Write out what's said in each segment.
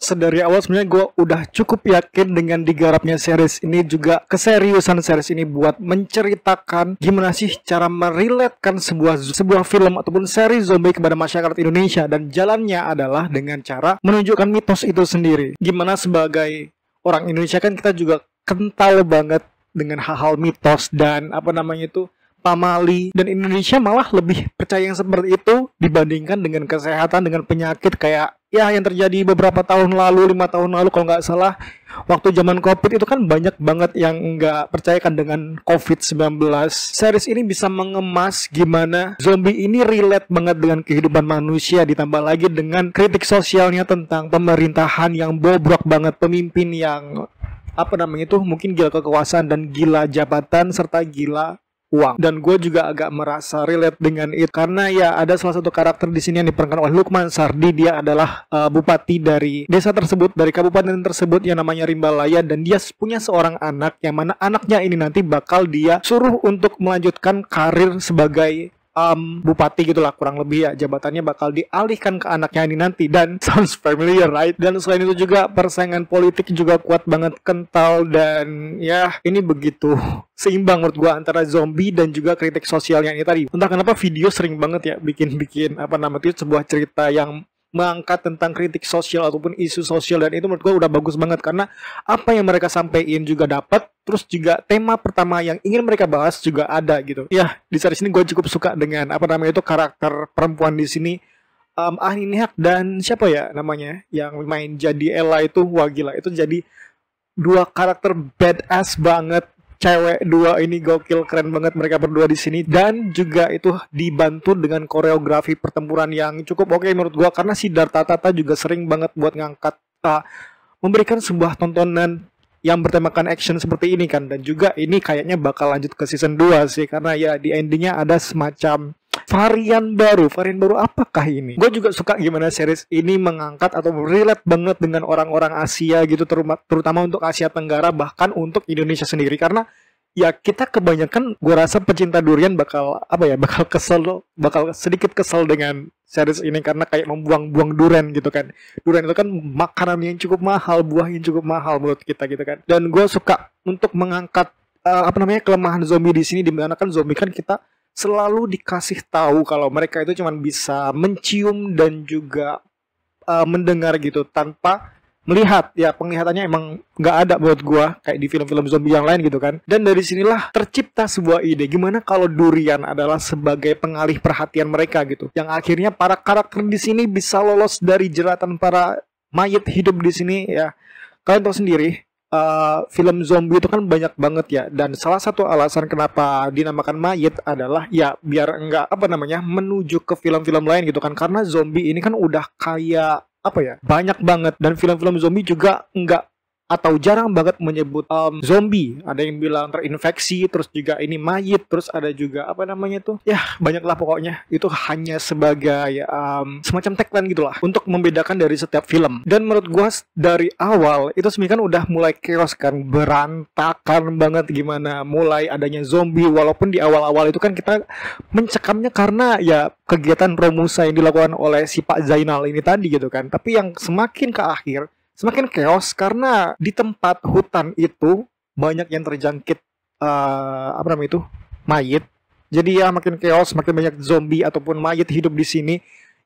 Sedari awal sebenarnya gue udah cukup yakin dengan digarapnya series ini, juga keseriusan series ini buat menceritakan gimana sih cara merelatekan sebuah film ataupun seri zombie kepada masyarakat Indonesia, dan jalannya adalah dengan cara menunjukkan mitos itu sendiri. Gimana sebagai orang Indonesia kan kita juga kental banget dengan hal-hal mitos dan pamali, dan Indonesia malah lebih percaya yang seperti itu dibandingkan dengan kesehatan, dengan penyakit kayak ya yang terjadi beberapa tahun lalu, 5 tahun lalu kalau nggak salah, waktu zaman COVID itu kan banyak banget yang nggak percayakan dengan COVID-19. Series ini bisa mengemas gimana zombie ini relate banget dengan kehidupan manusia, ditambah lagi dengan kritik sosialnya tentang pemerintahan yang bobrok banget, pemimpin yang mungkin gila kekuasaan dan gila jabatan serta gila uang. Dan gue juga agak merasa relate dengan itu karena ya ada salah satu karakter di sini yang diperankan oleh Lukman Sardi. Dia adalah bupati dari desa tersebut, dari kabupaten tersebut yang namanya Rimbalaya, dan dia punya seorang anak yang mana anaknya ini nanti bakal dia suruh untuk melanjutkan karir sebagai bupati gitulah kurang lebih ya, jabatannya bakal dialihkan ke anaknya ini nanti. Dan sounds familiar, right? Dan selain itu juga persaingan politik juga kuat banget, kental, dan ya ini begitu seimbang menurut gua antara zombie dan juga kritik sosialnya ini tadi. Entah kenapa video sering banget ya bikin sebuah cerita yang mengangkat tentang kritik sosial ataupun isu sosial, dan itu menurut gue udah bagus banget karena apa yang mereka sampaikan juga dapat, terus juga tema pertama yang ingin mereka bahas juga ada gitu. Ya, di series ini gue cukup suka dengan karakter perempuan di sini. Ahli Nihak dan siapa ya namanya yang main jadi Ella itu, wah gila, itu jadi dua karakter badass banget. Cewek dua ini gokil, keren banget mereka berdua di sini, dan juga itu dibantu dengan koreografi pertempuran yang cukup oke menurut gua, karena si Darta Tata juga sering banget buat ngangkat memberikan sebuah tontonan yang bertemakan action seperti ini kan. Dan juga ini kayaknya bakal lanjut ke season 2 sih, karena ya di endingnya ada semacam varian baru apakah ini? Gue juga suka gimana series ini mengangkat atau relate banget dengan orang-orang Asia gitu, terutama untuk Asia Tenggara, bahkan untuk Indonesia sendiri, karena ya kita kebanyakan gue rasa pecinta durian bakal sedikit kesel dengan series ini karena kayak membuang-buang durian gitu kan. Durian itu kan makanan yang cukup mahal, buah yang cukup mahal menurut kita gitu kan. Dan gue suka untuk mengangkat kelemahan zombie di sini, dimana kan zombie kan kita selalu dikasih tahu kalau mereka itu cuma bisa mencium dan juga mendengar gitu tanpa melihat. Ya penglihatannya emang nggak ada buat gua kayak di film-film zombie yang lain gitu kan. Dan dari sinilah tercipta sebuah ide gimana kalau durian adalah sebagai pengalih perhatian mereka gitu, yang akhirnya para karakter di sini bisa lolos dari jeratan para mayat hidup di sini. Ya kalian tahu sendiri, film zombie itu kan banyak banget ya, dan salah satu alasan kenapa dinamakan mayat adalah ya biar enggak menuju ke film-film lain gitu kan, karena zombie ini kan udah kayak banyak banget, dan film-film zombie juga enggak atau jarang banget menyebut zombie. Ada yang bilang terinfeksi, terus juga ini mayit, terus ada juga ya banyak lah pokoknya. Itu hanya sebagai semacam tagline gitulah untuk membedakan dari setiap film. Dan menurut gua dari awal itu sebenarnya kan udah mulai chaos kan, berantakan banget gimana mulai adanya zombie, walaupun di awal-awal itu kan kita mencekamnya karena ya kegiatan Romusa yang dilakukan oleh si Pak Zainal ini tadi gitu kan. Tapi yang semakin ke akhir semakin chaos karena di tempat hutan itu banyak yang terjangkit mayit. Jadi ya makin chaos, makin banyak zombie ataupun mayit hidup di sini,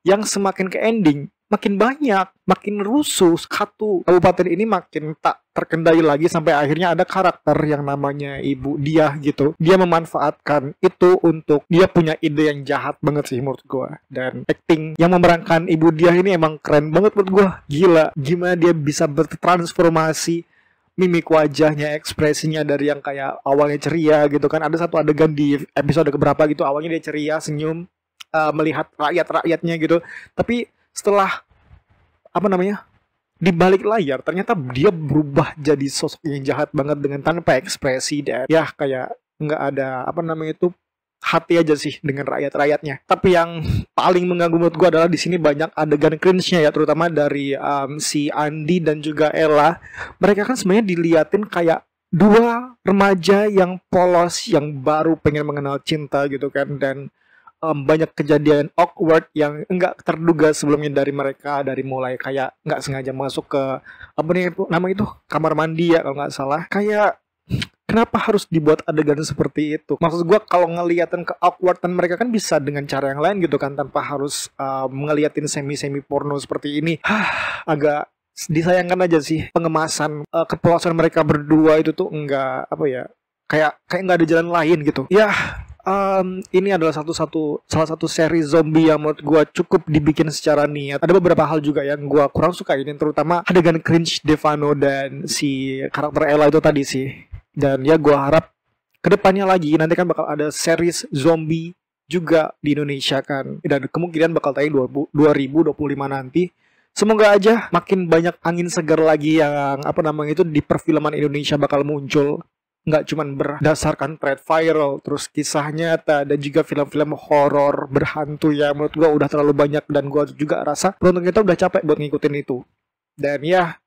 yang semakin ke ending makin banyak, makin rusuh. Satu kabupaten ini makin tak terkendali lagi sampai akhirnya ada karakter yang namanya Ibu Diah gitu. Dia memanfaatkan itu untuk dia punya ide yang jahat banget sih menurut gua. Dan acting yang memerankan Ibu Diah ini emang keren banget menurut gua. Gila, gimana dia bisa bertransformasi, mimik wajahnya, ekspresinya dari yang kayak awalnya ceria gitu kan. Ada satu adegan di episode keberapa gitu, awalnya dia ceria, senyum, melihat rakyat-rakyatnya gitu. Tapi setelah di balik layar ternyata dia berubah jadi sosok yang jahat banget dengan tanpa ekspresi, dan ya kayak nggak ada hati aja sih dengan rakyat-rakyatnya. Tapi yang paling mengganggu menurut gue adalah di sini banyak adegan cringe-nya ya, terutama dari si Andi dan juga Ella. Mereka kan sebenarnya diliatin kayak dua remaja yang polos yang baru pengen mengenal cinta gitu kan, dan banyak kejadian awkward yang enggak terduga sebelumnya dari mereka, dari mulai kayak nggak sengaja masuk ke apa nih nama itu kamar mandi ya kalau nggak salah. Kayak kenapa harus dibuat adegan seperti itu? Maksud gua kalau ngeliatin ke awkwardan mereka kan bisa dengan cara yang lain gitu kan, tanpa harus ngeliatin semi porno seperti ini. Agak disayangkan aja sih pengemasan kepuasan mereka berdua itu tuh enggak apa ya, kayak nggak ada jalan lain gitu ya. Ini adalah salah satu seri zombie yang menurut gue cukup dibikin secara niat. Ada beberapa hal juga yang gue kurang suka ini, terutama adegan cringe Devano dan si karakter Ella itu tadi sih. Dan ya gue harap kedepannya lagi nanti kan bakal ada series zombie juga di Indonesia kan, dan kemungkinan bakal tayang 2025 nanti. Semoga aja makin banyak angin segar lagi yang apa namanya itu di perfilman Indonesia bakal muncul, nggak cuman berdasarkan thread viral, terus kisah nyata, dan juga film-film horor berhantu yang menurut gua udah terlalu banyak, dan gua juga rasa penonton kita udah capek buat ngikutin itu. Dan ya,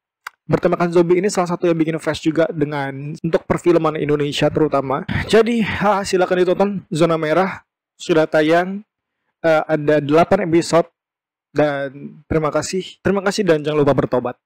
bertemakan zombie ini salah satu yang bikin fresh juga dengan untuk perfilman Indonesia terutama. Jadi silakan ditonton. Zona Merah sudah tayang, ada 8 episode, dan terima kasih dan jangan lupa bertobat.